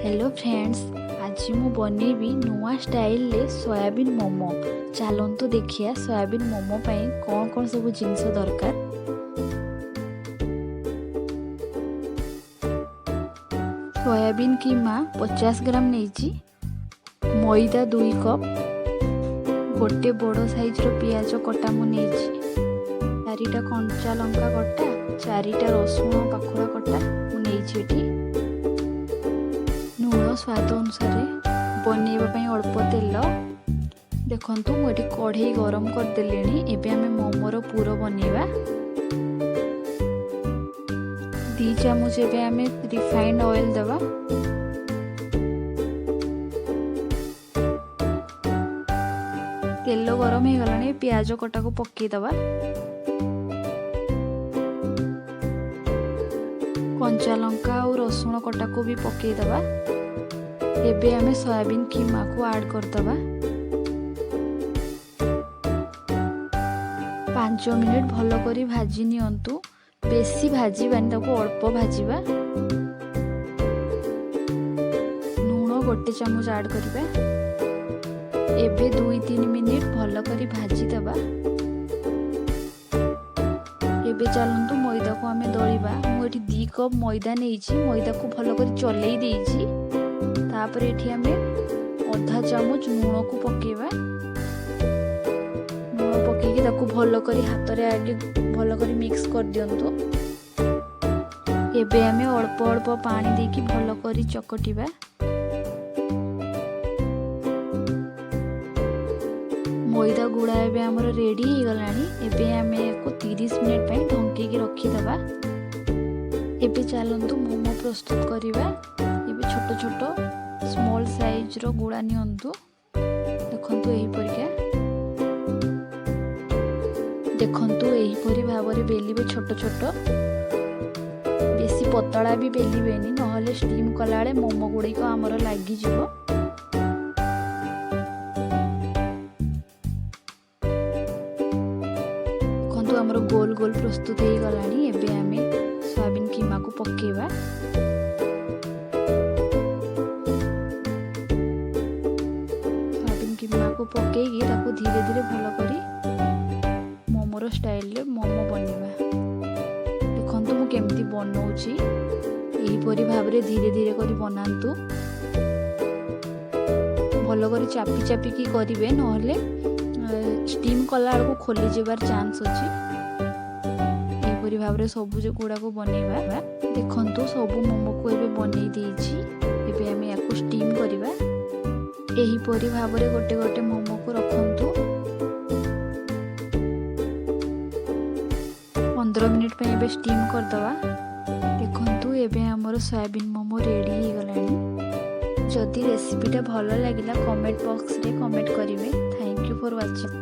Hello friends, आज मु बनैबी नुआ स्टाइल रे सोयाबीन मोमो। चलतु देखिए सोयाबीन मोमो पाई कौन कौन सब जिनस दरकार। सोयाबीन कीमा 50 ग्राम नहीं, मैदा 2 कप, गोटे बड़ साइज रो पियाज कटा मु नहीं, 4टा कंचा लंका कटा, 4टा रसुण पाखुड़ा कटा मु नहीं, लुण स्वाद अनुसार, बनैबा अल्प तेल। देखंतु मुझे कढ़ई गरम करदेले। एबे आमे मोमोर पूर बनैबा। 2 चामच एबे आमे रिफाइंड ऑयल देवा। तेल गरम हो गलानी, प्याज कटा को पकई दवा। कंचा लंका और रसुण कटा को भी पकई दवा। एबे आमे सोयाबीन कीमा को ऐड कर दवा। 5 मिनिट भलो करी भाजी नियंतु। बेसी भाजीबानी, ताको अल्प भाजीबा। लूण 1 चामच ऐड करिबा। एबे 2-3 मिनिट भलो करी भाजी दबा। एबे चलंतु मैदा को आमे दळिबा। मु एठी 2 कप मैदा नेइछि। मैदा को भलो करी चलेई देइछि। तापर एठी आमे आधा चामच लूण को पकेबा। लूण पकेकी ताको भलो करी हाथ रे आगे भलो करी मिक्स कर दियंतु। एबे आमे अल्प अल्प पानी देकी भलो करी चकटिबा। मैदा गुड़ा एबे हमर रेडी हो गलानी। एबे आमे को 30 मिनिट पई ढंकी के रखी दबा। एबे चलंतु मोमो प्रस्तुत करिबा। एबे छोट छोट स्मॉल साइज रो गुड़ा नियंतु। देखंतु एही परिका, देखंतु एही परि भाबरे बेलिबे छोट छोट। बेसी पतला भी बेलिबेनी, नहले स्टीम कलाळे मोमो गुड़ी को हमर लागी जिवो। देखंतु हमर गोल गोल प्रस्तुत हो गलानी। एबे आमे सोयाबीन कीमा को पकेबा। कीमा को पकेगी ताको धीरे धीरे भलो करी मोमोर स्टाइल रे मोमो बनैबा। देखंतु मु केमती बनौछि। एही परि भाबरे धीरे धीरे करी बनांतु। भलो करी चापी चापी की करिवे, नहले स्टीम कला को खोली जेबार चांस अछि। एही परि भाबरे सबु जे गुडा को बनैबा। देखंतु सबु मोमो को एबे बनै देइछि। एबे आमे याको स्टीम करिबा। एही परि भाबरे गोटे गोटे मोमो को रखंतु। 15 मिनिट पे एबे स्टीम कर दवा। देखंतु एबे हमर सोयाबीन मोमो रेडी हो गलानी। जदि रेसिपीटा भलो लागिला कमेंट बॉक्स रे कमेंट करिवे। Thank you for watching.